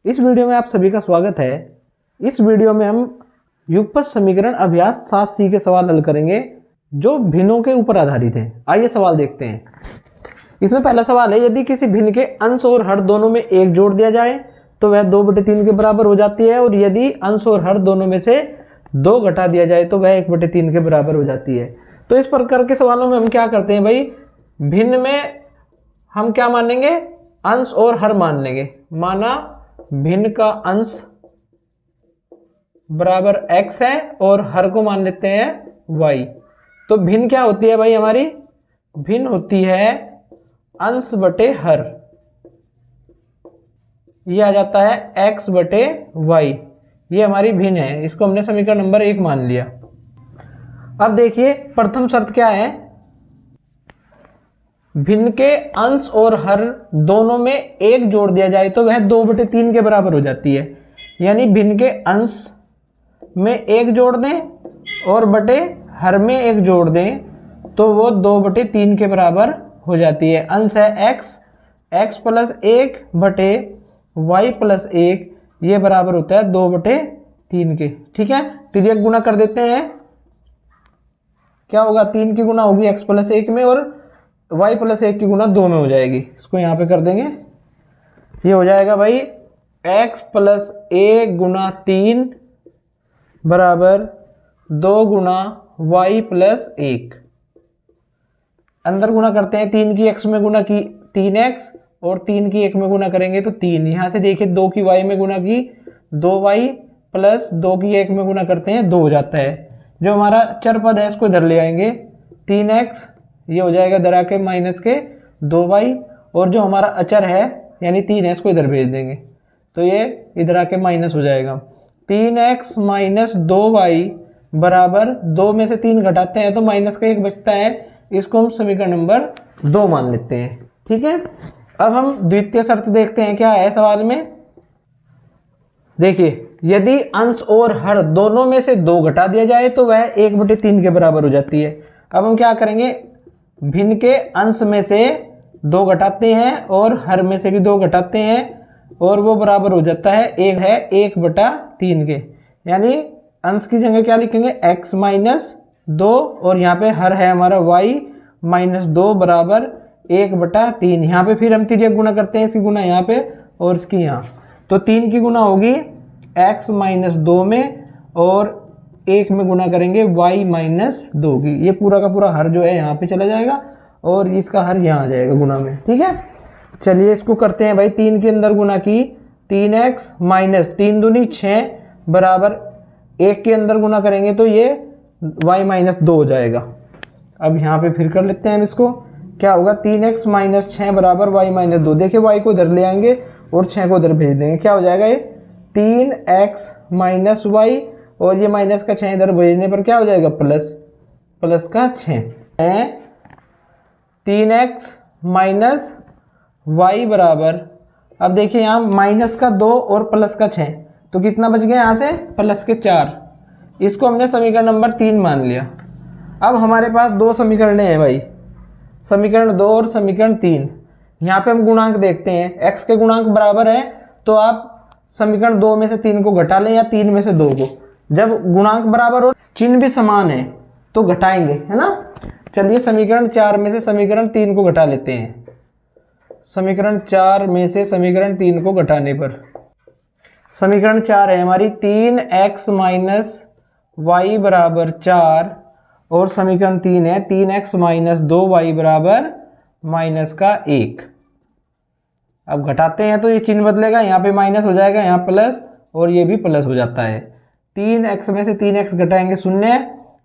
इस वीडियो में आप सभी का स्वागत है। इस वीडियो में हम युगपत समीकरण अभ्यास 7C के सवाल हल करेंगे जो भिन्नों के ऊपर आधारित है। आइए सवाल देखते हैं। इसमें पहला सवाल है, यदि किसी भिन्न के अंश और हर दोनों में 1 जोड़ दिया जाए तो वह 2/3 के बराबर हो जाती है, और यदि अंश और हर दोनों में से 2 घटा दिया जाए तो वह 1/3 के बराबर हो जाती है। तो इस प्रकार के सवालों में हम क्या करते हैं भाई, भिन्न में हम क्या मान लेंगे, अंश और हर मान लेंगे। माना भिन्न का अंश बराबर x है और हर को मान लेते हैं y। तो भिन्न क्या होती है भाई हमारी, भिन्न होती है अंश बटे हर। ये आ जाता है x बटे y। ये हमारी भिन्न है, इसको हमने समीकरण नंबर 1 मान लिया। अब देखिए प्रथम शर्त क्या है, भिन्न के अंश और हर दोनों में 1 जोड़ दिया जाए तो वह 2/3 के बराबर हो जाती है। यानी भिन्न के अंश में 1 जोड़ दें और बटे हर में 1 जोड़ दें तो वो 2/3 के बराबर हो जाती है। अंश है x प्लस 1 बटे y प्लस 1, ये बराबर होता है 2/3 के। ठीक है, तिर्यक गुणा कर देते हैं। क्या होगा, 3 की गुणा होगी x प्लस 1 में और y प्लस 1 की गुणा 2 में हो जाएगी। इसको यहाँ पे कर देंगे, ये हो जाएगा भाई x प्लस 1 गुणा 3 बराबर 2 गुणा y प्लस 1। अंदर गुणा करते हैं, 3 की x में गुणा की 3x और 3 की 1 में गुणा करेंगे तो 3। यहाँ से देखिए 2 की y में गुणा की 2y प्लस 2 की 1 में गुणा करते हैं 2 हो जाता है। जो हमारा चर पद है इसको इधर ले आएंगे, 3x ये हो जाएगा इधर आके माइनस के 2y, और जो हमारा अचर है यानी 3x को इधर भेज देंगे तो ये इधर आके माइनस हो जाएगा। 3x माइनस 2y बराबर 2 में से 3 घटाते हैं तो माइनस का 1 बचता है। इसको हम समीकरण नंबर 2 मान लेते हैं। ठीक है, अब हम द्वितीय शर्त देखते हैं क्या है सवाल में। देखिए यदि अंश और हर दोनों में से 2 घटा दिया जाए तो वह 1/3 के बराबर हो जाती है। अब हम क्या करेंगे, भिन्न के अंश में से 2 घटाते हैं और हर में से भी 2 घटाते हैं और वो बराबर हो जाता है 1/3 के। यानी अंश की जगह क्या लिखेंगे, x माइनस 2 और यहाँ पे हर है हमारा y माइनस 2 बराबर 1/3। यहाँ पे फिर हम तिर्यक गुणा करते हैं, इसकी गुणा यहाँ पे और इसकी यहाँ, तो 3 की गुणा होगी x माइनस 2 में और 1 में गुणा करेंगे y माइनस 2 की। ये पूरा का पूरा हर जो है यहाँ पे चला जाएगा और इसका हर यहाँ आ जाएगा गुणा में। ठीक है, चलिए इसको करते हैं भाई। 3 के अंदर गुणा की 3x माइनस 3 दूनी 6 बराबर 1 के अंदर गुणा करेंगे तो ये y माइनस 2 हो जाएगा। अब यहाँ पे फिर कर लेते हैं इसको, क्या होगा, 3x माइनस 6 बराबर y माइनस 2। देखिए y को इधर ले आएंगे और 6 को इधर भेज देंगे, क्या हो जाएगा, ये 3x माइनस y और ये माइनस का 6 इधर भेजने पर क्या हो जाएगा, प्लस का 6। 3x माइनस y बराबर, अब देखिए यहाँ माइनस का 2 और प्लस का 6, तो कितना बच गया यहाँ से, प्लस के 4। इसको हमने समीकरण नंबर 3 मान लिया। अब हमारे पास 2 समीकरण हैं भाई, समीकरण 2 और समीकरण 3। यहाँ पे हम गुणांक देखते हैं, x के गुणांक बराबर है तो आप समीकरण 2 में से 3 को घटा लें या 3 में से 2 को। जब गुणांक बराबर हो, चिन्ह भी समान है तो घटाएंगे, है ना। चलिए समीकरण 4 में से समीकरण 3 को घटा लेते हैं। समीकरण 4 में से समीकरण 3 को घटाने पर समीकरण 4 है हमारी 3x माइनस y बराबर 4 और समीकरण 3 है 3x माइनस 2y बराबर माइनस का 1। अब घटाते हैं तो ये चिन्ह बदलेगा, यहाँ पे माइनस हो जाएगा, यहाँ प्लस और ये भी प्लस हो जाता है। 3x में से 3x घटाएंगे 0,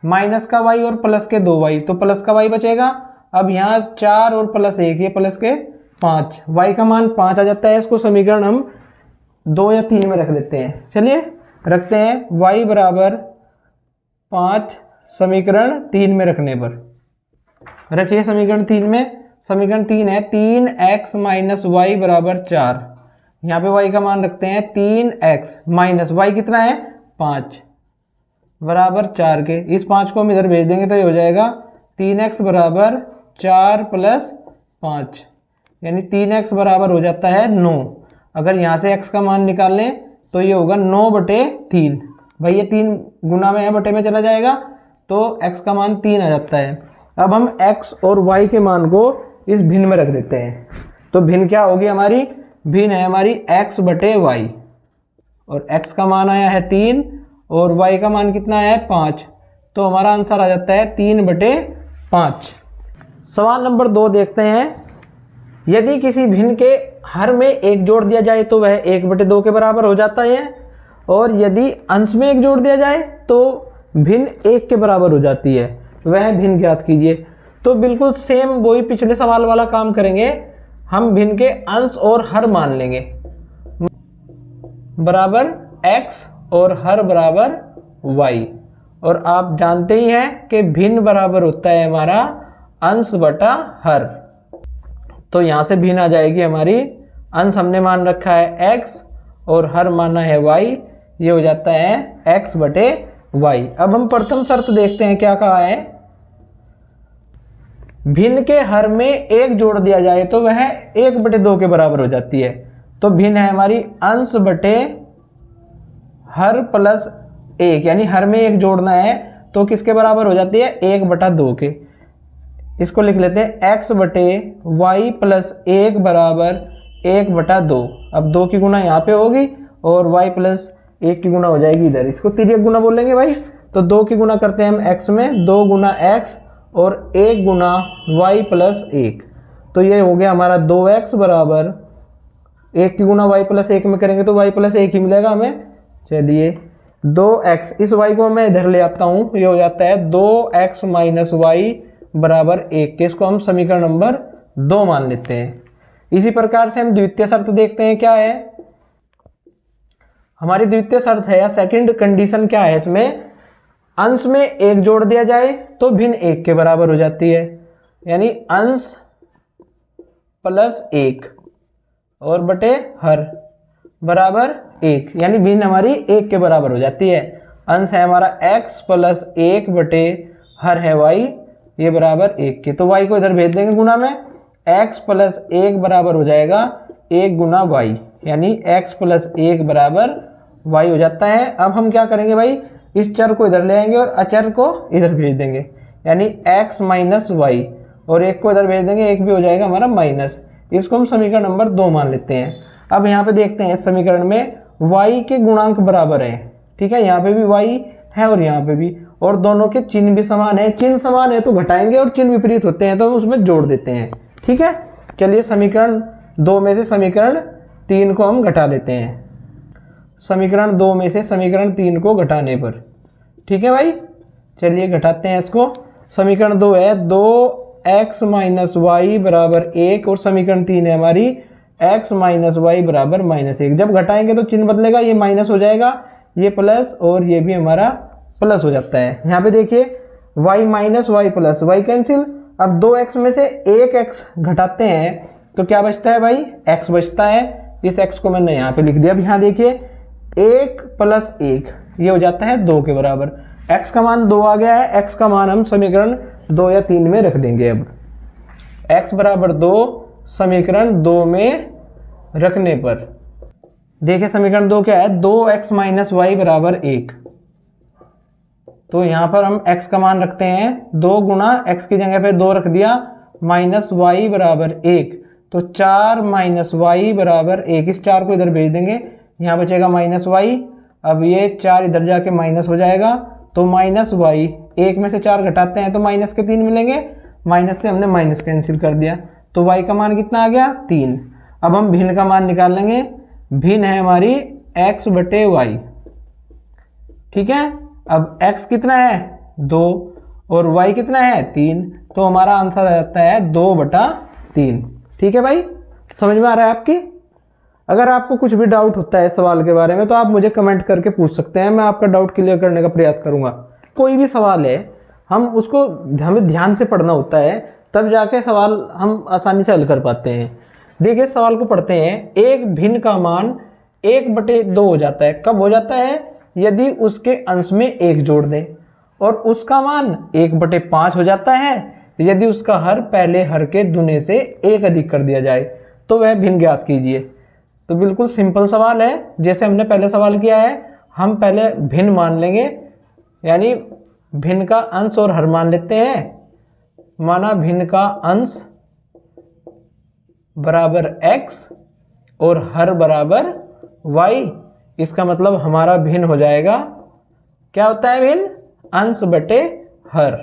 माइनस का y और प्लस के 2y, तो प्लस का y बचेगा। अब यहाँ 4 और प्लस 1, ये प्लस के 5, y का मान 5 आ जाता है। इसको समीकरण हम 2 या 3 में रख लेते हैं। चलिए रखते हैं, y बराबर 5 समीकरण 3 में रखने पर रखिए समीकरण 3 में। समीकरण 3 है 3x माइनस y बराबर 4। यहाँ पे y का मान रखते हैं 3x माइनस y कितना है, 5 बराबर 4 के। इस 5 को हम इधर भेज देंगे तो ये हो जाएगा 3x बराबर 4 प्लस 5, यानी 3x बराबर हो जाता है 9। अगर यहाँ से x का मान निकाल लें तो ये होगा 9/3। भाई ये 3 गुना में है, बटे में चला जाएगा तो x का मान 3 आ जाता है। अब हम x और y के मान को इस भिन्न में रख देते हैं। तो भिन्न क्या होगी हमारी? भिन्न है हमारी x/y, और x का मान आया है 3 और y का मान कितना आया है 5। तो हमारा आंसर आ जाता है 3/5। सवाल नंबर 2 देखते हैं। यदि किसी भिन्न के हर में 1 जोड़ दिया जाए तो वह 1/2 के बराबर हो जाता है, और यदि अंश में 1 जोड़ दिया जाए तो भिन्न 1 के बराबर हो जाती है। वह भिन्न ज्ञात कीजिए। तो बिल्कुल सेम वही पिछले सवाल वाला काम करेंगे। हम भिन्न के अंश और हर मान लेंगे, बराबर x और हर बराबर y। और आप जानते ही हैं कि भिन्न बराबर होता है हमारा अंश बटा हर। तो यहाँ से भिन्न आ जाएगी हमारी, अंश हमने मान रखा है x और हर माना है y, ये हो जाता है x/y। अब हम प्रथम शर्त देखते हैं क्या कहा है। भिन्न के हर में 1 जोड़ दिया जाए तो वह 1/2 के बराबर हो जाती है। तो भिन्न है हमारी अंश बटे हर प्लस 1, यानी हर में 1 जोड़ना है तो किसके बराबर हो जाती है? 1/2 के। इसको लिख लेते हैं x/y प्लस 1 बराबर 1/2। अब 2 की गुना यहाँ पे होगी और y प्लस 1 की गुना हो जाएगी इधर। इसको तिर्यक गुना बोलेंगे भाई। तो 2 की गुना करते हैं हम x में, 2 गुना x और 1 गुना y प्लस 1। तो ये हो गया हमारा 2x बराबर 1 की गुना y प्लस 1 में करेंगे तो y प्लस 1 ही मिलेगा हमें। चलिए 2x, इस y को मैं इधर ले आता हूँ, ये हो जाता है 2x माइनस y बराबर 1 के। इसको हम समीकरण नंबर 2 मान लेते हैं। इसी प्रकार से हम द्वितीय शर्त देखते हैं क्या है। हमारी द्वितीय शर्त है या सेकंड कंडीशन क्या है इसमें? अंश में 1 जोड़ दिया जाए तो भिन्न 1 के बराबर हो जाती है, यानी अंश प्लस 1 और बटे हर बराबर 1, यानी भिन्न हमारी 1 के बराबर हो जाती है। अंश है हमारा x प्लस 1 बटे हर है y, ये बराबर 1 के। तो y को इधर भेज देंगे गुना में, x प्लस 1 बराबर हो जाएगा 1 गुना y, यानी x प्लस 1 बराबर y हो जाता है। अब हम क्या करेंगे भाई, इस चर को इधर ले आएंगे और अचर को इधर भेज देंगे, यानी x माइनस वाई, और 1 को इधर भेज देंगे, 1 भी हो जाएगा हमारा माइनस। इसको हम समीकरण नंबर 2 मान लेते हैं। अब यहाँ पे देखते हैं इस समीकरण में y के गुणांक बराबर है, ठीक है, यहाँ पे भी y है और यहाँ पे भी, और दोनों के चिन्ह भी समान है। चिन्ह समान है तो घटाएंगे और चिन्ह विपरीत होते हैं तो हम उसमें जोड़ देते हैं, ठीक है। चलिए समीकरण 2 में से समीकरण 3 को हम घटा लेते हैं। समीकरण 2 में से समीकरण 3 को घटाने पर, ठीक है भाई, चलिए घटाते हैं इसको। समीकरण 2 है 2x माइनस वाई बराबर 1, और समीकरण 3 है हमारी x माइनस वाई बराबर -1। जब घटाएंगे तो चिन्ह बदलेगा, ये माइनस हो जाएगा, ये प्लस, और ये भी हमारा प्लस हो जाता है। यहाँ पे देखिए y minus y plus y cancel. अब 2x में से 1x घटाते हैं तो क्या बचता है भाई, x बचता है। इस x को मैंने यहाँ पे लिख दिया। अब यहाँ देखिए 1 प्लस 1, ये हो जाता है 2 के बराबर। x का मान 2 आ गया है, x का मान हम समीकरण 2 या 3 में रख देंगे। अब x बराबर 2 समीकरण 2 में रखने पर देखिए समीकरण 2 क्या है, 2x माइनस वाई बराबर 1। तो यहाँ पर हम x का मान रखते हैं 2 गुना x की जगह पे 2 रख दिया, माइनस वाई बराबर 1। तो 4 माइनस वाई बराबर 1, इस 4 को इधर भेज देंगे, यहाँ बचेगा माइनस वाई। अब ये 4 इधर जाके माइनस हो जाएगा, तो माइनस वाई, 1 में से 4 घटाते हैं तो माइनस के 3 मिलेंगे, माइनस से हमने माइनस कैंसिल कर दिया, तो वाई का मान कितना आ गया 3। अब हम भिन्न का मान निकाल लेंगे। भिन्न है हमारी x बटे वाई, ठीक है। अब x कितना है 2 और y कितना है 3, तो हमारा आंसर आ जाता है 2/3, ठीक है भाई, समझ में आ रहा है आपकी। अगर आपको कुछ भी डाउट होता है सवाल के बारे में तो आप मुझे कमेंट करके पूछ सकते हैं, मैं आपका डाउट क्लियर करने का प्रयास करूंगा। कोई भी सवाल है हम उसको हमें ध्यान से पढ़ना होता है, तब जाके सवाल हम आसानी से हल कर पाते हैं। देखिए सवाल को पढ़ते हैं। एक भिन्न का मान 1/2 हो जाता है। कब हो जाता है, यदि उसके अंश में 1 जोड़ दें, और उसका मान 1/5 हो जाता है यदि उसका हर पहले हर के दुने से 1 अधिक कर दिया जाए। तो वह भिन्न ज्ञात कीजिए। तो बिल्कुल सिंपल सवाल है, जैसे हमने पहले सवाल किया है। हम पहले भिन्न मान लेंगे, यानी भिन्न का अंश और हर मान लेते हैं। माना भिन्न का अंश बराबर x और हर बराबर y। इसका मतलब हमारा भिन्न हो जाएगा, क्या होता है भिन्न? अंश बटे हर।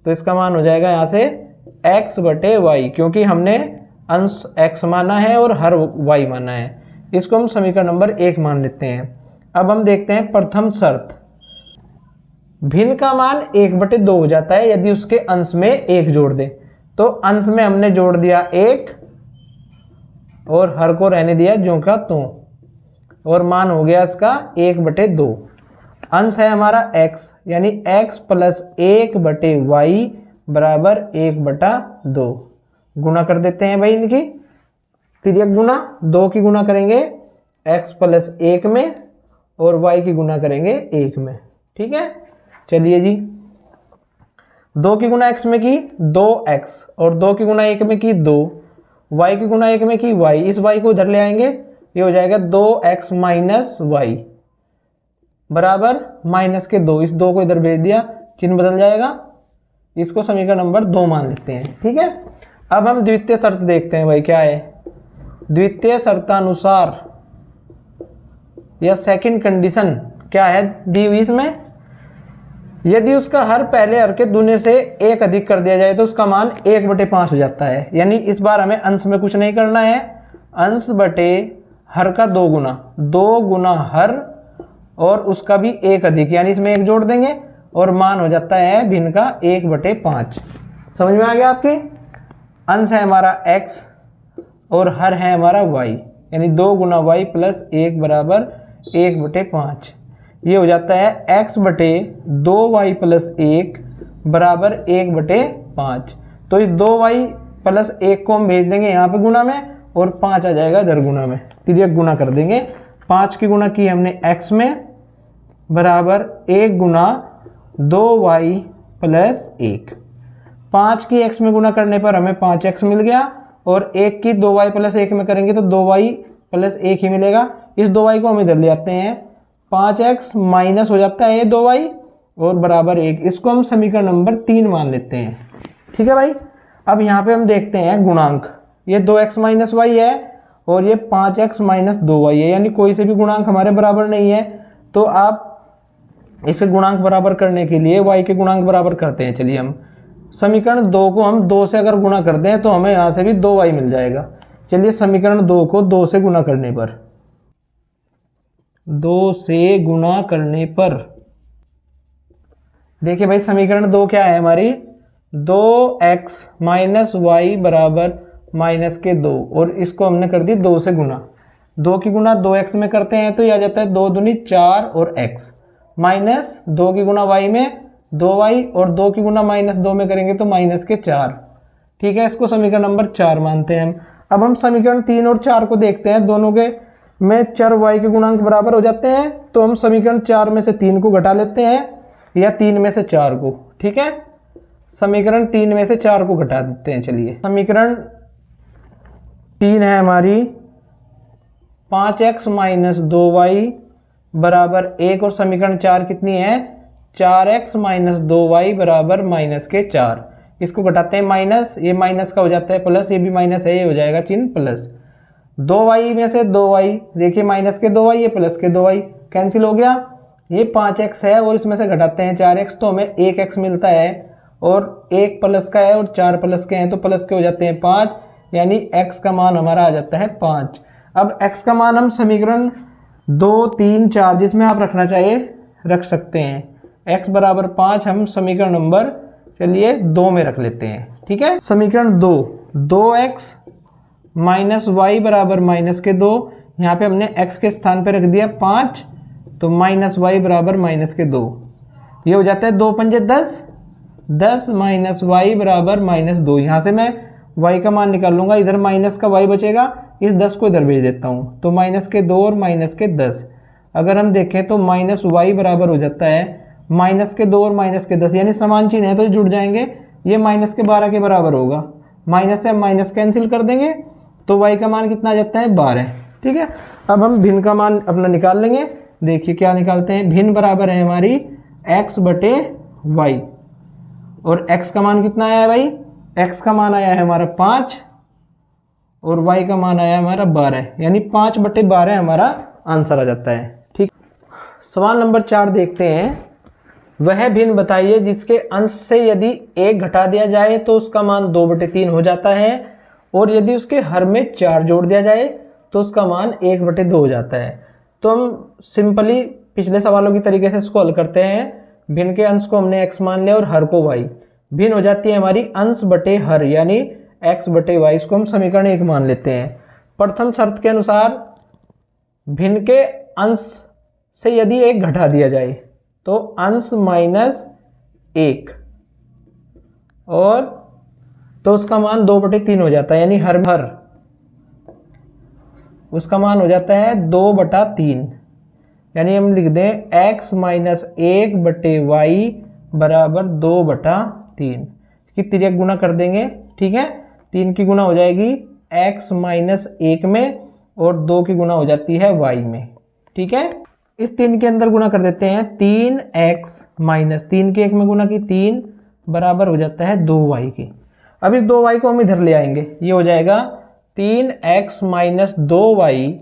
तो इसका मान हो जाएगा यहां से x बटे y, क्योंकि हमने अंश x माना है और हर y माना है। इसको हम समीकरण नंबर 1 मान लेते हैं। अब हम देखते हैं प्रथम शर्त। भिन्न का मान 1/2 हो जाता है यदि उसके अंश में 1 जोड़ दे। तो अंश में हमने जोड़ दिया 1 और हर को रहने दिया ज्यों का त्यों, और मान हो गया इसका 1/2। अंश है हमारा x, यानी x प्लस 1/y बराबर 1/2। गुणा कर देते हैं भाई इनकी, तिर्यक गुणा। 2 की गुणा करेंगे x प्लस 1 में और y की गुणा करेंगे 1 में। ठीक है, चलिए जी। 2 की गुणा x में की 2x और 2 की गुणा 1 में की 2, y की गुणा 1 में की y। इस y को उधर ले आएंगे, ये हो जाएगा 2x माइनस y बराबर माइनस के 2। इस 2 को इधर भेज दिया, चिन्ह बदल जाएगा। इसको समीकरण नंबर 2 मान लेते हैं। ठीक है, अब हम द्वितीय शर्त देखते हैं भाई क्या है। द्वितीय शर्तानुसार या सेकंड कंडीशन क्या है दी हुई इसमें? यदि उसका हर पहले हर के दूने से 1 अधिक कर दिया जाए तो उसका मान 1/5 हो जाता है। यानी इस बार हमें अंश में कुछ नहीं करना है, अंश बटे हर का 2 गुना, 2 गुना हर और उसका भी 1 अधिक, यानी इसमें 1 जोड़ देंगे और मान हो जाता है भिन्न का 1/5। समझ में आ गया आपके? अंश है हमारा x और हर है हमारा y, यानी 2 गुना y प्लस 1 बराबर 1/5। ये हो जाता है x बटे 2y प्लस 1 बराबर 1/5। तो इस 2y प्लस 1 को हम भेज देंगे यहाँ पे गुणा में और 5 आ जाएगा इधर गुणा में, तिर्यक गुणा कर देंगे। 5 की गुणा की हमने x में बराबर 1 गुना 2y प्लस 1। 5 की x में गुणा करने पर हमें 5x मिल गया और 1 की 2y प्लस 1 में करेंगे तो 2y प्लस 1 ही मिलेगा। इस 2y को हम इधर ले आते हैं, 5x माइनस हो जाता है ये 2y और बराबर 1। इसको हम समीकरण नंबर 3 मान लेते हैं। ठीक है भाई, अब यहाँ पे हम देखते हैं गुणांक। ये 2x माइनस y है और ये 5x माइनस 2y है, यानी कोई से भी गुणांक हमारे बराबर नहीं है। तो आप इसे गुणांक बराबर करने के लिए y के गुणांक बराबर करते हैं। चलिए हम समीकरण 2 को हम 2 से अगर गुणा करते हैं तो हमें यहाँ से भी 2y मिल जाएगा। चलिए समीकरण 2 को 2 से गुणा करने पर, 2 से गुणा करने पर देखिए भाई समीकरण 2 क्या है हमारी? 2x माइनस वाई बराबर माइनस के 2 और इसको हमने कर दी 2 से गुणा। 2 की गुणा 2x में करते हैं तो यह आ जाता है 2 दूनी 4 और x माइनस 2 की गुणा y में 2y और 2 की गुणा माइनस 2 में करेंगे तो माइनस के 4। ठीक है, इसको समीकरण नंबर 4 मानते हैं हम। अब हम समीकरण 3 और 4 को देखते हैं, दोनों के में चर y के गुणांक बराबर हो जाते हैं। तो हम समीकरण 4 में से 3 को घटा लेते हैं या 3 में से 4 को। ठीक है, समीकरण 3 में से 4 को घटा देते हैं। चलिए समीकरण 3 है हमारी 5x माइनस 2y बराबर 1 और समीकरण 4 कितनी है? 4x माइनस 2y बराबर माइनस के 4। इसको घटाते हैं माइनस, ये माइनस का हो जाता है प्लस, ये भी माइनस है, ये हो जाएगा चिन्ह प्लस। 2y में से 2y, देखिए माइनस के 2y ये प्लस के 2y कैंसिल हो गया। ये 5x है और इसमें से घटाते हैं 4x तो हमें 1x मिलता है और 1 प्लस का है और 4 प्लस के हैं तो प्लस के हो जाते हैं 5, यानी x का मान हमारा आ जाता है 5। अब x का मान हम समीकरण 2, 3, 4 जिसमें आप रखना चाहिए रख सकते हैं। x बराबर 5 हम समीकरण नंबर चलिए 2 में रख लेते हैं। ठीक है, समीकरण 2, 2x माइनस वाई बराबर माइनस के 2, यहाँ पे हमने x के स्थान पे रख दिया 5 तो माइनस वाई बराबर माइनस के 2। ये हो जाता है 2 पंजे 10, 10 माइनस वाई बराबर माइनस 2। यहाँ से मैं y का मान निकाल लूँगा, इधर माइनस का y बचेगा, इस 10 को इधर भेज देता हूँ तो माइनस के 2 और माइनस के 10। अगर हम देखें तो माइनस वाई बराबर हो जाता है माइनस के 2 और माइनस के 10, यानी समान चिन्ह है तो जुड़ जाएंगे। ये माइनस के 12 के बराबर होगा माइनस से हम माइनस कैंसिल कर देंगे तो y का मान कितना आ जाता है 12। ठीक है, अब हम भिन्न का मान अपना निकाल लेंगे। देखिए क्या निकालते हैं, भिन्न बराबर है हमारी x बटे y, और x का मान कितना आया है भाई, x का मान आया है हमारा 5 और y का मान आया है हमारा 12, यानी 5 बटे 12 हमारा आंसर आ जाता है। ठीक, सवाल नंबर 4 देखते हैं। वह भिन्न बताइए जिसके अंश से यदि 1 घटा दिया जाए तो उसका मान 2/3 हो जाता है, और यदि उसके हर में 4 जोड़ दिया जाए तो उसका मान 1/2 हो जाता है। तो हम सिंपली पिछले सवालों की तरीके से इसको हल करते हैं। भिन्न के अंश को हमने x मान लिया और हर को y। भिन्न हो जाती है हमारी अंश बटे हर, यानी x बटे y। इसको हम समीकरण 1 मान लेते हैं। प्रथम शर्त के अनुसार भिन्न के अंश से यदि 1 घटा दिया जाए तो अंश माइनस 1, और तो उसका मान 2/3 हो जाता है, यानी हर उसका मान हो जाता है 2/3, यानी हम लिख दें x माइनस 1/y बराबर 2/3 की तिर्यक गुना कर देंगे। ठीक है, 3 की गुना हो जाएगी x माइनस 1 में और 2 की गुना हो जाती है y में। ठीक है, इस 3 के अंदर गुना कर देते हैं, 3x माइनस 3 के 1 में गुना की 3 बराबर हो जाता है 2y की। अब इस 2y को हम इधर ले आएंगे, ये हो जाएगा 3x माइनस 2y,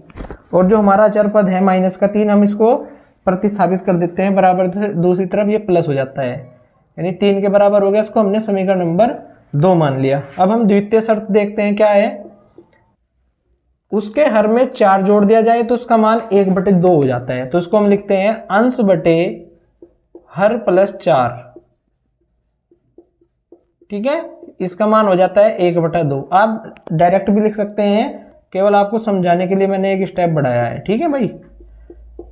और जो हमारा अचर पद है माइनस का 3, हम इसको प्रतिस्थापित कर देते हैं बराबर से दूसरी तरफ, ये प्लस हो जाता है, यानी 3 के बराबर हो गया। इसको हमने समीकरण नंबर 2 मान लिया। अब हम द्वितीय शर्त देखते हैं क्या है। उसके हर में 4 जोड़ दिया जाए तो उसका मान 1/2 हो जाता है। तो इसको हम लिखते हैं अंश बटे हर प्लस 4। ठीक है, इसका मान हो जाता है 1/2। आप डायरेक्ट भी लिख सकते हैं, केवल आपको समझाने के लिए मैंने एक स्टेप बढ़ाया है। ठीक है भाई,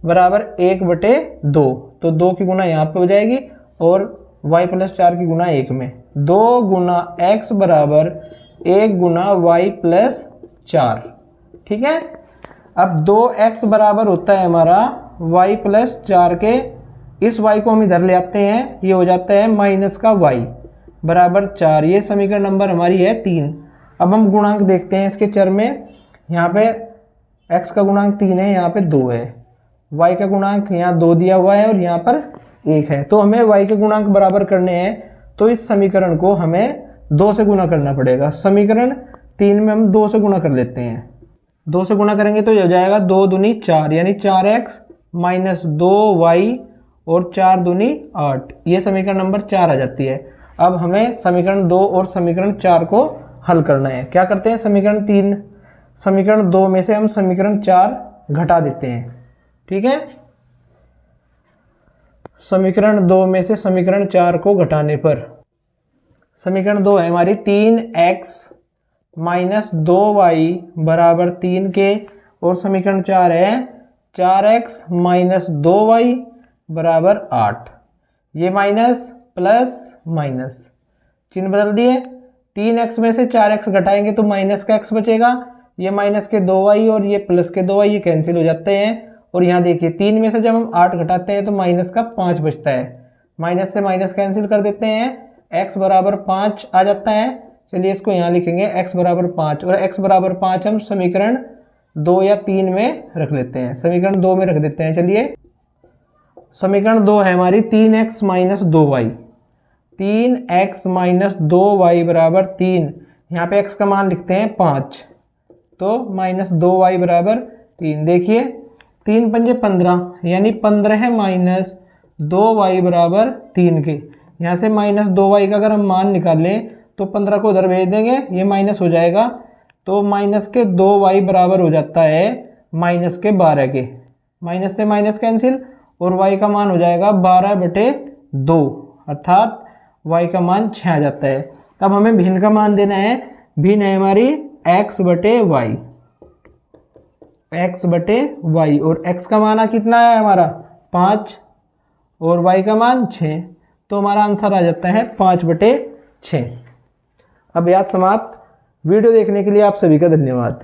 बराबर 1/2। तो 2 की गुना यहाँ पे हो जाएगी और y प्लस 4 की गुना 1 में, 2 गुना x बराबर 1 गुना y प्लस 4। ठीक है, अब 2x बराबर होता है हमारा y प्लस 4 के, इस y को हम इधर ले आते हैं, ये हो जाता है माइनस का y बराबर 4। ये समीकरण नंबर हमारी है 3। अब हम गुणांक देखते हैं इसके चर में। यहाँ पे x का गुणांक 3 है, यहाँ पे 2 है, y का गुणांक यहाँ 2 दिया हुआ है और यहाँ पर 1 है। तो हमें y के गुणांक बराबर करने हैं, तो इस समीकरण को हमें 2 से गुना करना पड़ेगा। समीकरण 3 में हम 2 से गुना कर लेते हैं। 2 से गुना करेंगे तो ये हो जाएगा 2 दूनी 4, यानी 4x माइनस 2y और 4 दूनी 8। ये समीकरण नंबर 4 आ जाती है। अब हमें समीकरण 2 और समीकरण 4 को हल करना है। क्या करते हैं, समीकरण 2 में से हम समीकरण 4 घटा देते हैं। ठीक है, समीकरण 2 में से समीकरण 4 को घटाने पर समीकरण 2 है हमारी 3x माइनस 2y बराबर 3 के, और समीकरण 4 है 4x माइनस 2y बराबर 8। ये माइनस प्लस माइनस, चिन्ह बदल दिए। 3x में से 4x घटाएंगे तो माइनस का x बचेगा, ये माइनस के 2y और ये प्लस के 2y, ये कैंसिल हो जाते हैं। और यहाँ देखिए 3 में से जब हम 8 घटाते हैं तो माइनस का 5 बचता है, माइनस से माइनस कैंसिल कर देते हैं, x बराबर 5 आ जाता है। चलिए इसको यहाँ लिखेंगे x बराबर 5, और x बराबर 5 हम समीकरण 2 या 3 में रख लेते हैं, समीकरण 2 में रख देते हैं। चलिए समीकरण 2 है हमारी 3x minus 2y, 3x minus 2y बराबर 3। यहाँ पे x का मान लिखते हैं 5, तो माइनस 2y बराबर 3। देखिए 3 पंजे 15, यानी 15 माइनस 2y बराबर 3 के। यहाँ से माइनस 2y का अगर हम मान निकालें तो 15 को उधर भेज देंगे, ये माइनस हो जाएगा, तो माइनस के 2y बराबर हो जाता है माइनस के 12 के। माइनस से माइनस कैंसिल, और y का मान हो जाएगा 12/2, अर्थात y का मान 6 आ जाता है। अब हमें भिन्न का मान देना है। भिन्न है हमारी x बटे y, और x का मान कितना है हमारा 5 और y का मान 6, तो हमारा आंसर आ जाता है 5/6। अभ्यास समाप्त। वीडियो देखने के लिए आप सभी का धन्यवाद।